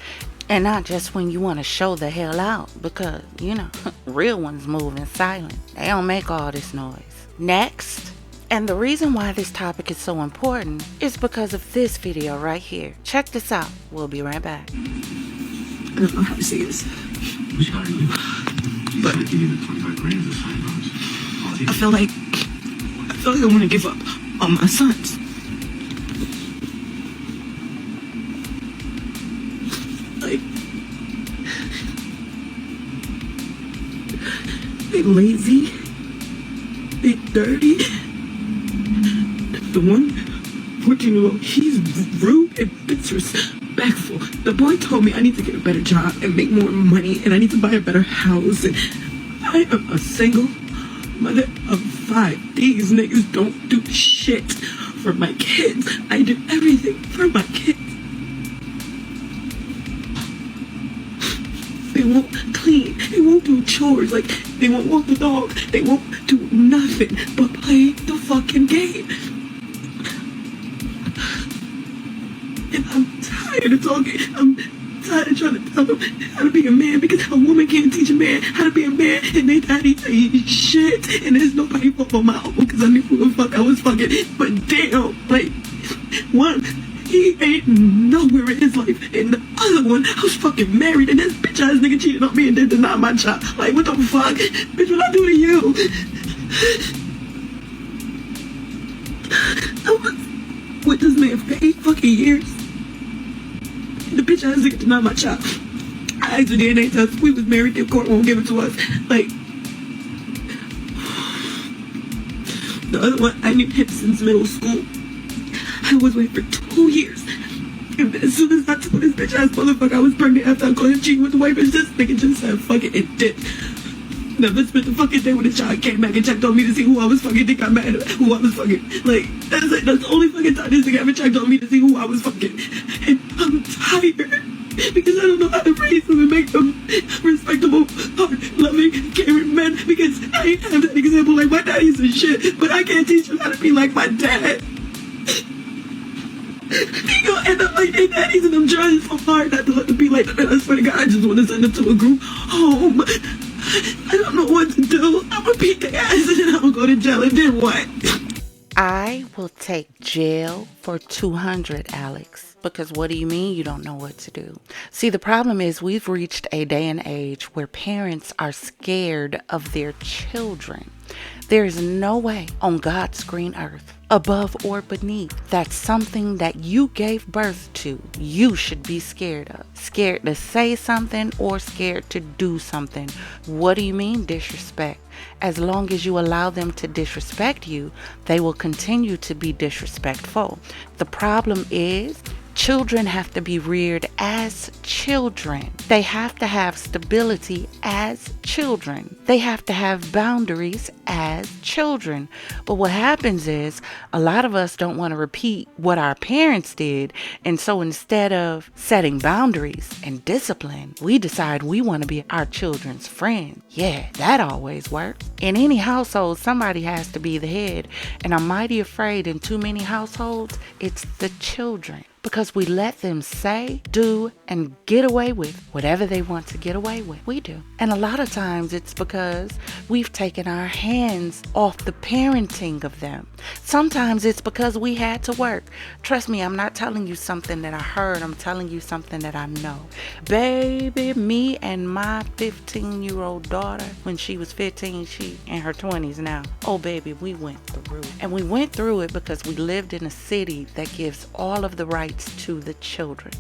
And not just when you want to show the hell out, because, you know, real ones move in silence. They don't make all this noise. Next. And the reason why this topic is so important is because of this video right here. Check this out. We'll be right back. I don't know how to say this. What you gotta do? But give you the 25 grand to sign on. I feel like I want to give up on my sons. Like, they lazy, they dirty. The one 14-year-old, he's rude and disrespectful. The boy told me I need to get a better job and make more money, and I need to buy a better house. And I am a single mother of 5. These niggas don't do shit for my kids. I do everything for my kids. They won't clean. They won't do chores. Like, they won't walk the dog. They won't do nothing but play the fucking game. And I'm tired of talking. I'm tired of trying to tell them how to be a man, because a woman can't teach a man how to be a man, and they daddy ain't shit. And there's nobody fault but my own, because I knew who the fuck I was fucking. But damn, like, one, he ain't nowhere in his life, and the other one, I was fucking married, and this bitch ass nigga cheated on me and then denied my child. Like, what the fuck? Bitch, what I do to you? I was with this man for 8 fucking years. The bitch ass nigga denied my child. I asked for DNA test. We was married. The court won't give it to us. Like, the other one, I knew him since middle school. I was waiting for 2 years. And as soon as I told this bitch ass motherfucker I was pregnant after I called him cheating with the white bitch, this nigga just said fuck it and dipped. Never spent the fucking day when the child came back and checked on me to see who I was fucking. Think I'm mad at who I was fucking. Like, that's it. That's the only fucking time this nigga ever checked on me to see who I was fucking. And I'm tired because I don't know how to raise them and make them respectable, hard-loving, caring men, because I ain't have that example. Like, my daddy's a shit, but I can't teach them how to be like my dad. They gonna end up like their daddies, and I'm trying so hard not to let them be like them. And I swear to God, I just want to send them to a group home. I don't know what to do. I'm gonna beat their ass and then I'm gonna go to jail, and then what? I will take jail for 200, Alex. Because what do you mean you don't know what to do? See, the problem is we've reached a day and age where parents are scared of their children. There is no way on God's green earth, above or beneath, that something that you gave birth to, you should be scared of. Scared to say something or scared to do something. What do you mean disrespect? As long as you allow them to disrespect you, they will continue to be disrespectful. The problem is, children have to be reared as children. They have to have stability as children. They have to have boundaries as children. But what happens is a lot of us don't want to repeat what our parents did. And so instead of setting boundaries and discipline, we decide we want to be our children's friend. Yeah, that always works. In any household, somebody has to be the head. And I'm mighty afraid in too many households, it's the children. Because we let them say, do, and get away with whatever they want to get away with. We do. And a lot of times it's because we've taken our hands off the parenting of them. Sometimes it's because we had to work. Trust me, I'm not telling you something that I heard. I'm telling you something that I know. Baby, me and my 15-year-old daughter, when she was 15, she in her 20s now. Oh, baby, we went through it. And we went through it because we lived in a city that gives all of the rights to the children.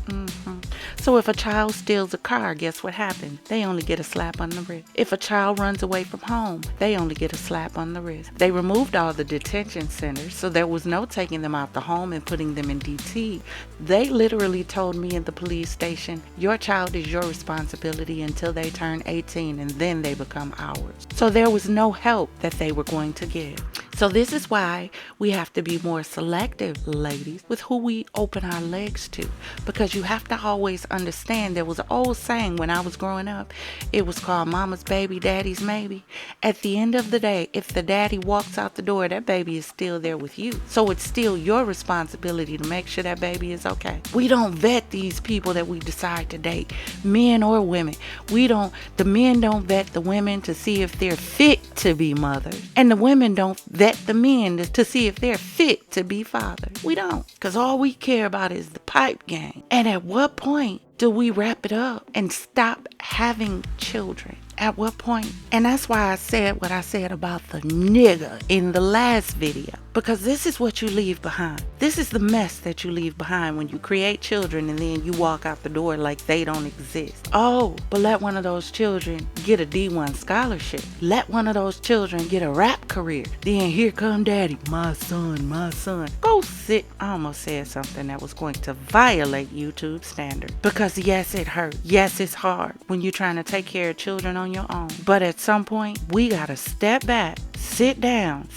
So if a child steals a car, guess what happened? They only get a slap on the wrist. If a child runs away from home, they only get a slap on the wrist. They removed all the detention centers, so there was no taking them out the home and putting them in DT. They literally told me in the police station, your child is your responsibility until they turn 18 and then they become ours. So there was no help that they were going to give. So this is why we have to be more selective, ladies, with who we open our legs to. Because you have to always understand, there was an old saying when I was growing up. It was called mama's baby, daddy's maybe. At the end of the day, if the daddy walks out the door, that baby is still there with you. So it's still your responsibility to make sure that baby is okay. We don't vet these people that we decide to date, men or women. The men don't vet the women to see if they're fit to be mothers, and the women don't vet the men to see if they're fit to be fathers. We don't, because all we care about is the pipe game. And at what point do we wrap it up and stop having children? At what point? And that's why I said what I said about the nigga in the last video. Because this is what you leave behind. This is the mess that you leave behind when you create children and then you walk out the door like they don't exist. Oh, but let one of those children get a D1 scholarship. Let one of those children get a rap career. Then here come daddy. My son, my son. Go sit. I almost said something that was going to violate YouTube standards. Because yes, it hurts. Yes, it's hard when you're trying to take care of children on your own. But at some point, we gotta step back, sit down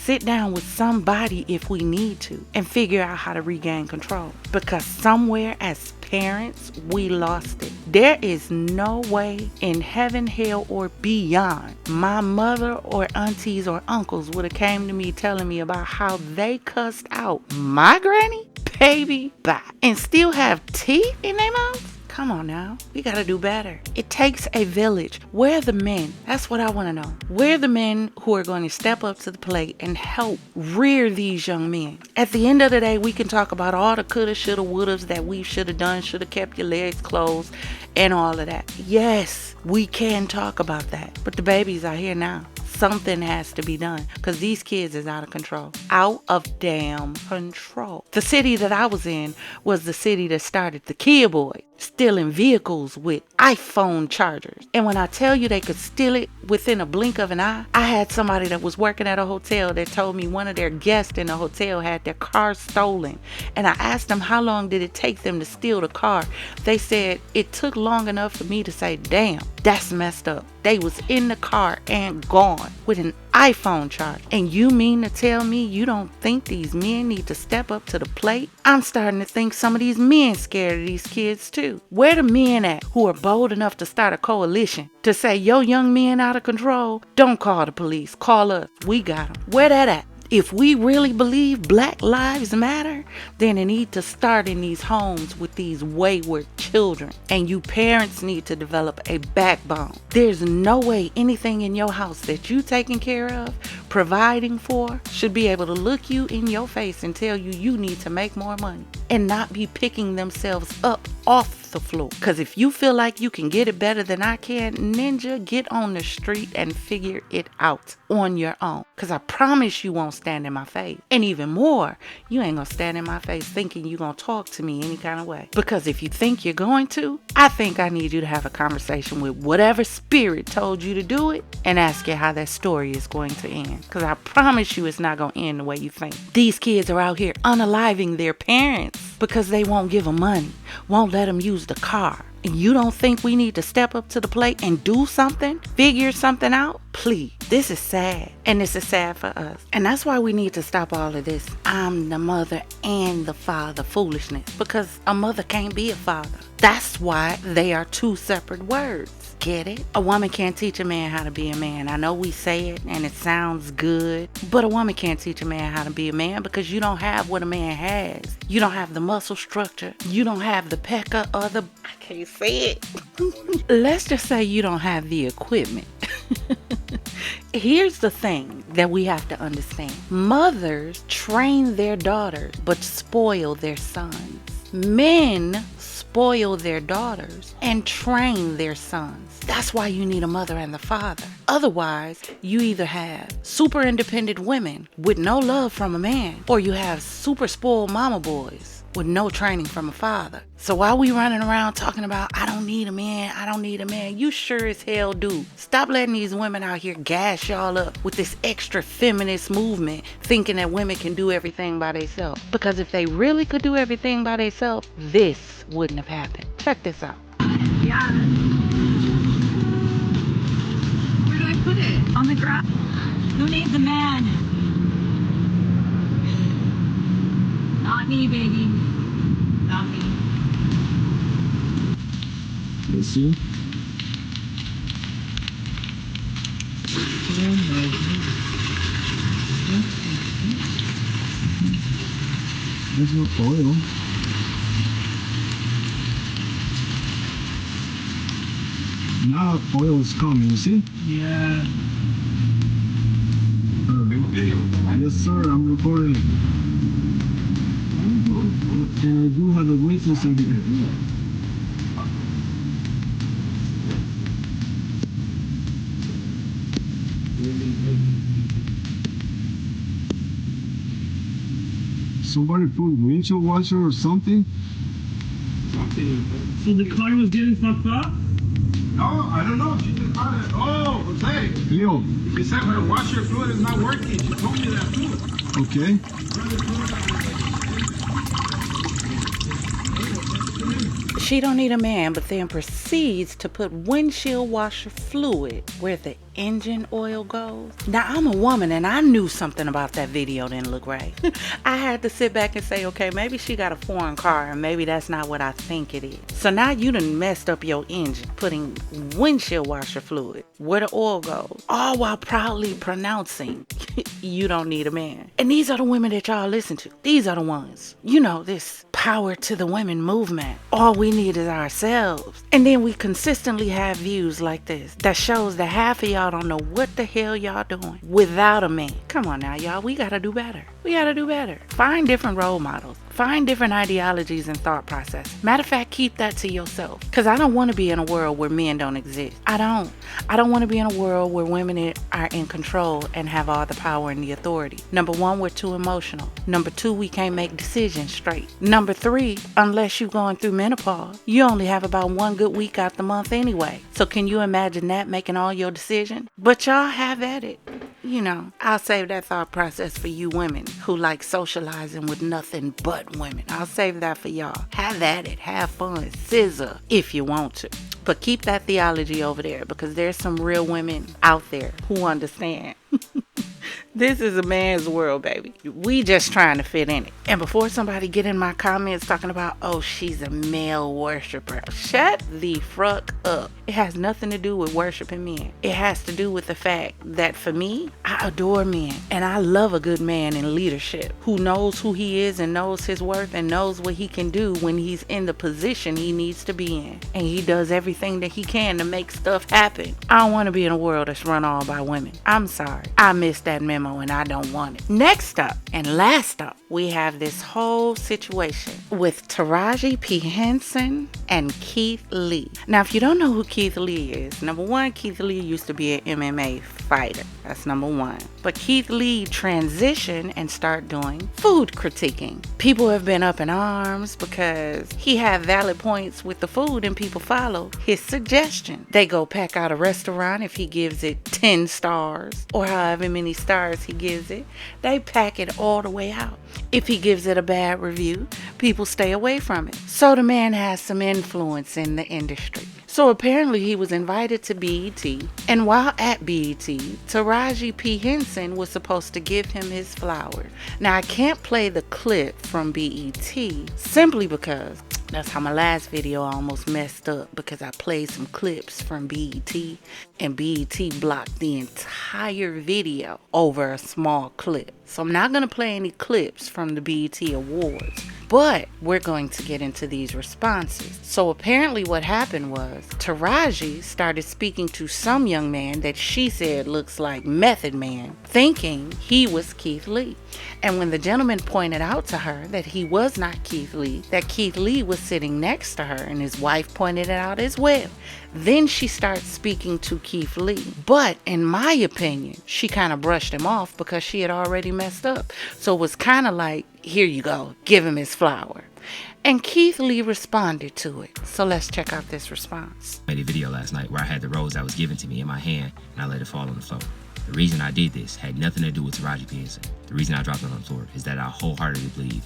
with somebody if we need to, and figure out how to regain control. Because somewhere as parents, we lost it. There is no way in heaven, hell, or beyond my mother or aunties or uncles would have came to me telling me about how they cussed out my granny, baby, bye, and still have teeth in their mouths. Come on now. We got to do better. It takes a village. Where are the men? That's what I want to know. Where are the men who are going to step up to the plate and help rear these young men? At the end of the day, we can talk about all the coulda, shoulda, wouldas that we should have done, should have kept your legs closed and all of that. Yes, we can talk about that. But the babies are here now. Something has to be done because these kids is out of control. Out of damn control. The city that I was in was the city that started the Kid Boys stealing vehicles with iPhone chargers. And when I tell you they could steal it within a blink of an eye, I had somebody that was working at a hotel that told me one of their guests in the hotel had their car stolen. And I asked them how long did it take them to steal the car. They said it took long enough for me to say, damn, that's messed up. They was in the car and gone with an iPhone charge. And you mean to tell me you don't think these men need to step up to the plate? I'm starting to think some of these men scared of these kids too. Where the men at who are bold enough to start a coalition to say, yo, young men out of control, don't call the police, call us, we got them. Where that at? If we really believe Black Lives Matter, then it need to start in these homes with these wayward children. And you parents need to develop a backbone. There's no way anything in your house that you taking care of, providing for, should be able to look you in your face and tell you you need to make more money and not be picking themselves up off the floor. Because if you feel like you can get it better than I can, ninja, get on the street and figure it out on your own. Because I promise you won't stand in my face. And even more, you ain't gonna stand in my face thinking you gonna talk to me any kind of way. Because if you think you're going to, I think I need you to have a conversation with whatever spirit told you to do it and ask you how that story is going to end. Because I promise you it's not gonna end the way you think. These kids are out here unaliving their parents because they won't give them money, won't let them use the car. And you don't think we need to step up to the plate and do something? Figure something out? Please. This is sad. And this is sad for us. And that's why we need to stop all of this I'm the mother and the father foolishness. Because a mother can't be a father. That's why they are two separate words. Get it? A woman can't teach a man how to be a man. I know we say it and it sounds good, but a woman can't teach a man how to be a man because you don't have what a man has. You don't have the muscle structure. You don't have the pecker or the... I can't say it. Let's just say you don't have the equipment. Here's the thing that we have to understand. Mothers train their daughters but spoil their sons. Men spoil their daughters and train their sons. That's why you need a mother and the father. Otherwise, you either have super independent women with no love from a man, or you have super spoiled mama boys with no training from a father. So while we running around talking about, I don't need a man, you sure as hell do. Stop letting these women out here gas y'all up with this extra feminist movement, thinking that women can do everything by themselves. Because if they really could do everything by themselves, this wouldn't have happened. Check this out. Yeah. Where do I put it? On the ground. Who needs a man? me, baby. Not me. You see? There's no oil. Now oil is coming, you see? Yeah. No big deal. Yes, sir, I'm recording. And I do have a witness in here. Somebody put windshield washer or something? So the car was getting fucked up? No, I don't know. She just brought it. Oh, Jose. Leo. She said her washer fluid is not working. She told me that too. Okay. She don't need a man, but then proceeds to put windshield washer fluid where the engine oil goes. Now, I'm a woman and I knew something about that video didn't look right. I had to sit back and say, okay, maybe she got a foreign car and maybe that's not what I think it is. So now you done messed up your engine, putting windshield washer fluid where the oil goes, all while proudly pronouncing you don't need a man. And these are the women that y'all listen to. These are the ones. You know, this power to the women movement. All we need is ourselves. And then we consistently have views like this that shows that half of y'all don't know what the hell y'all doing without a man. Come on now, y'all. We gotta do better. We gotta do better. Find different role models. Find different ideologies and thought process. Matter of fact, keep that to yourself. Because I don't want to be in a world where men don't exist. I don't want to be in a world where women are in control and have all the power and the authority. Number one, we're too emotional. Number two, we can't make decisions straight. Number three, unless you're going through menopause, you only have about one good week out the month anyway. So can you imagine that making all your decisions? But y'all have at it. You know, I'll save that thought process for you women who like socializing with nothing but women. I'll save that for y'all. Have at it. Have fun. Scissor if you want to. But keep that theology over there because there's some real women out there who understand. This is a man's world, baby. We just trying to fit in it. And before somebody get in my comments talking about, oh, she's a male worshiper. Shut the fuck up. It has nothing to do with worshiping men. It has to do with the fact that for me, I adore men. And I love a good man in leadership who knows who he is and knows his worth and knows what he can do when he's in the position he needs to be in. And he does everything that he can to make stuff happen. I don't want to be in a world that's run all by women. I'm sorry. I missed that memo and I don't want it. Next up and last up, we have this whole situation with Taraji P. Henson and Keith Lee. Now, if you don't know who Keith Lee is, number one, Keith Lee used to be an MMA fighter. That's number one. But Keith Lee transitioned and started doing food critiquing. People have been up in arms because he had valid points with the food and people follow his suggestion. They go pack out a restaurant if he gives it 10 stars or however many stars he gives it. They pack it all the way out. If he gives it a bad review, people stay away from it. So the man has some influence in the industry. So apparently he was invited to BET, and while at BET, Taraji P. Henson was supposed to give him his flowers. Now I can't play the clip from BET simply because that's how my last video almost messed up, because I played some clips from BET and BET blocked the entire video over a small clip. So I'm not going to play any clips from the BET Awards, but we're going to get into these responses. So apparently what happened was Taraji started speaking to some young man that she said looks like Method Man, thinking he was Keith Lee. And when the gentleman pointed out to her that he was not Keith Lee, that Keith Lee was sitting next to her and his wife pointed it out as well, then she starts speaking to Keith Lee. But in my opinion, she kind of brushed him off because she had already messed up. So it was kind of like, here you go, give him his flower. And Keith Lee responded to it. So let's check out this response. I made a video last night where I had the rose that was given to me in my hand and I let it fall on the floor. The reason I did this had nothing to do with Taraji P. Henson. The reason I dropped it on the floor is that I wholeheartedly believe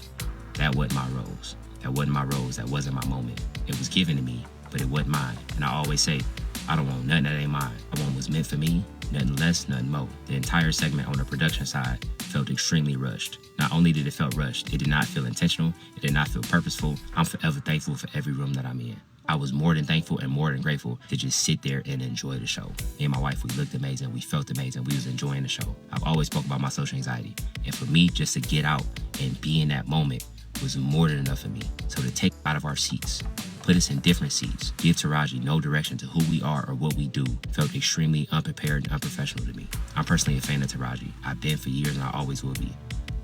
that wasn't my rose. That wasn't my rose. That wasn't my moment. It was given to me, but it wasn't mine. And I always say, I don't want nothing that ain't mine. I want what's meant for me, Nothing less, nothing more. The entire segment on the production side felt extremely rushed. Not only did it feel rushed, it did not feel intentional, it did not feel purposeful. I'm forever thankful for every room that I'm in. I was more than thankful and more than grateful to just sit there and enjoy the show. Me and my wife, we looked amazing, we felt amazing, we was enjoying the show. I've always spoke about my social anxiety, and for me, just to get out and be in that moment was more than enough for me. So to take out of our seats, put us in different seats, give Taraji no direction to who we are or what we do, felt extremely unprepared and unprofessional to me. I'm personally a fan of Taraji. I've been for years and I always will be.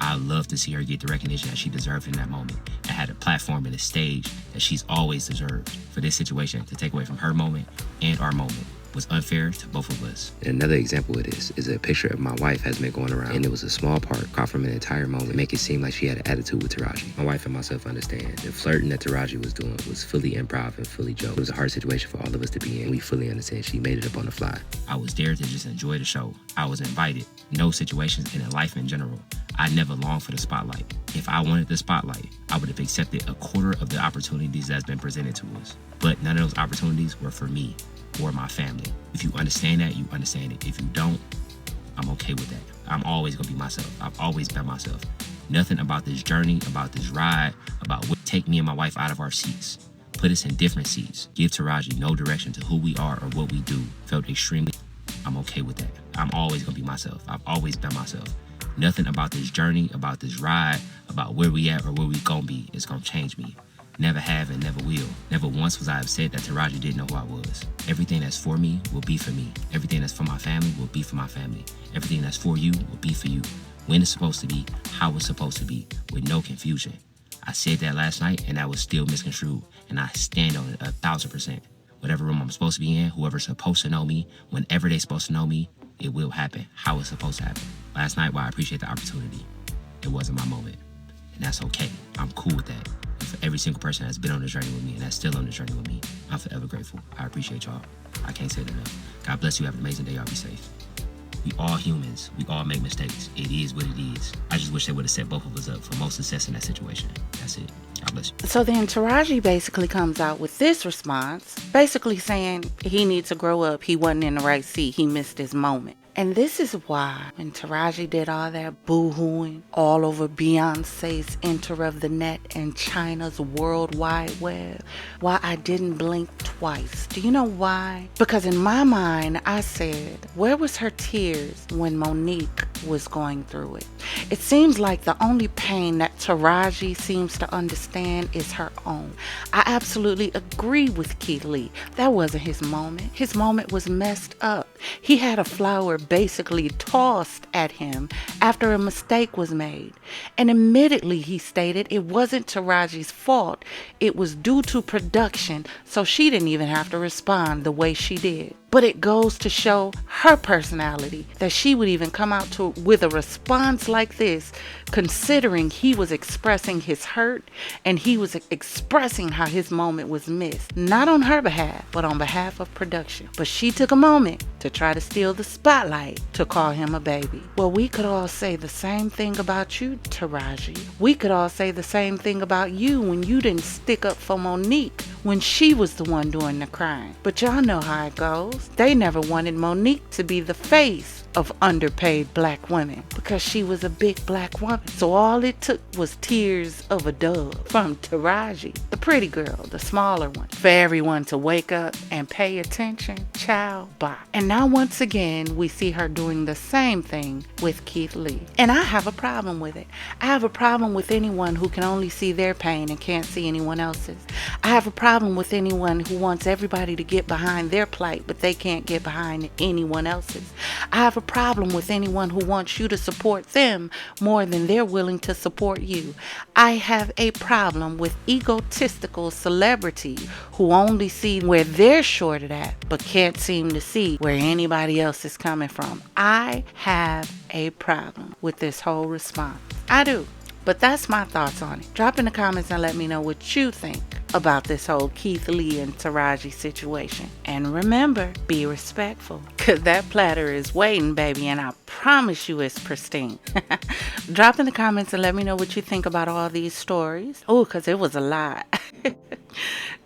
I love to see her get the recognition that she deserved in that moment and had a platform and a stage that she's always deserved. For this situation to take away from her moment and our moment was unfair to both of us. Another example of this is a picture of my wife has been going around, and it was a small part caught from an entire moment to make it seem like she had an attitude with Taraji. My wife and myself understand the flirting that Taraji was doing was fully improv and fully joke. It was a hard situation for all of us to be in. We fully understand she made it up on the fly. I was there to just enjoy the show. I was invited. No situations and in life in general. I never longed for the spotlight. If I wanted the spotlight, I would have accepted a quarter of the opportunities that's been presented to us. But none of those opportunities were for me or my family. If you understand that, you understand it. If you don't, I'm okay with that. I'm always gonna be myself. I've always been myself. Nothing about this journey, about this ride, about what take me and my wife out of our seats, put us in different seats, give Taraji no direction to who we are or what we do, felt extremely. I'm okay with that. I'm always gonna be myself. I've always been myself. Nothing about this journey, about this ride, about where we at or where we gonna be is gonna change me. Never have and never will. Never once was I upset that Taraji didn't know who I was. Everything that's for me will be for me. Everything that's for my family will be for my family. Everything that's for you will be for you. When it's supposed to be, how it's supposed to be, with no confusion. I said that last night and that was still misconstrued, and I stand on it 1,000%. Whatever room I'm supposed to be in, whoever's supposed to know me, whenever they're supposed to know me, it will happen how it's supposed to happen. Last night, while I appreciate the opportunity, it wasn't my moment. And that's okay. I'm cool with that. And for every single person that's been on this journey with me and that's still on this journey with me, I'm forever grateful. I appreciate y'all. I can't say it enough. God bless you. Have an amazing day. Y'all be safe. We all humans. We all make mistakes. It is what it is. I just wish they would have set both of us up for most success in that situation. That's it. God bless you. So then Taraji basically comes out with this response, basically saying he needs to grow up. He wasn't in the right seat. He missed his moment. And this is why when Taraji did all that boo-hooing all over Beyonce's enter of the net and China's World Wide Web, why I didn't blink twice. Do you know why? Because in my mind, I said, where was her tears when Monique was going through it? It seems like the only pain that Taraji seems to understand is her own. I absolutely agree with Keith Lee. That wasn't his moment. His moment was messed up. He had a flower basically tossed at him after a mistake was made. And admittedly, he stated it wasn't Taraji's fault. It was due to production, so she didn't even have to respond the way she did. But it goes to show her personality that she would even come out with a response like this, considering he was expressing his hurt and he was expressing how his moment was missed. Not on her behalf, but on behalf of production. But she took a moment to try to steal the spotlight to call him a baby. Well, we could all say the same thing about you, Taraji. We could all say the same thing about you when you didn't stick up for Monique when she was the one doing the crime. But y'all know how it goes. They never wanted Monique to be the face of underpaid black women because she was a big black woman. So all it took was tears of a dove from Taraji, the pretty girl, the smaller one, for everyone to wake up and pay attention. Ciao, bye. And now once again, we see her doing the same thing with Keith Lee. And I have a problem with it. I have a problem with anyone who can only see their pain and can't see anyone else's. I have a problem with anyone who wants everybody to get behind their plight, but they can't get behind anyone else's. I have a problem with anyone who wants you to support them more than they're willing to support you. I have a problem with egotistical celebrities who only see where they're shorted at, but can't seem to see where anybody else is coming from. I have a problem with this whole response. I do. But that's my thoughts on it. Drop in the comments and let me know what you think about this whole Keith Lee and Taraji situation. And remember, be respectful. That platter is waiting, baby, and I promise you it's pristine. Drop in the comments and let me know what you think about all these stories. Oh, because it was a lot.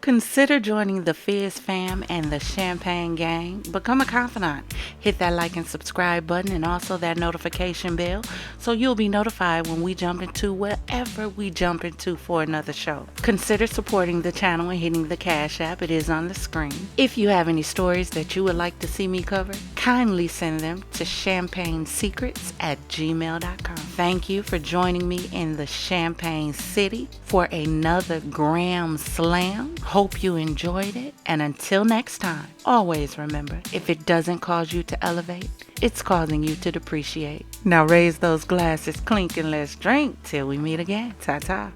Consider joining the FizzFam and the Champagne Gang. Become a confidant. Hit that like and subscribe button and also that notification bell so you'll be notified when we jump into wherever we jump into for another show. Consider supporting the channel and hitting the Cash App. It is on the screen. If you have any stories that you would like to see me cover, kindly send them to champagnesecrets@gmail.com. Thank you for joining me in the Champagne City for another GramSlam. Hope you enjoyed it, and until next time, always remember, if it doesn't cause you to elevate, it's causing you to depreciate. Now raise those glasses, clink, and let's drink till we meet again. Ta-ta.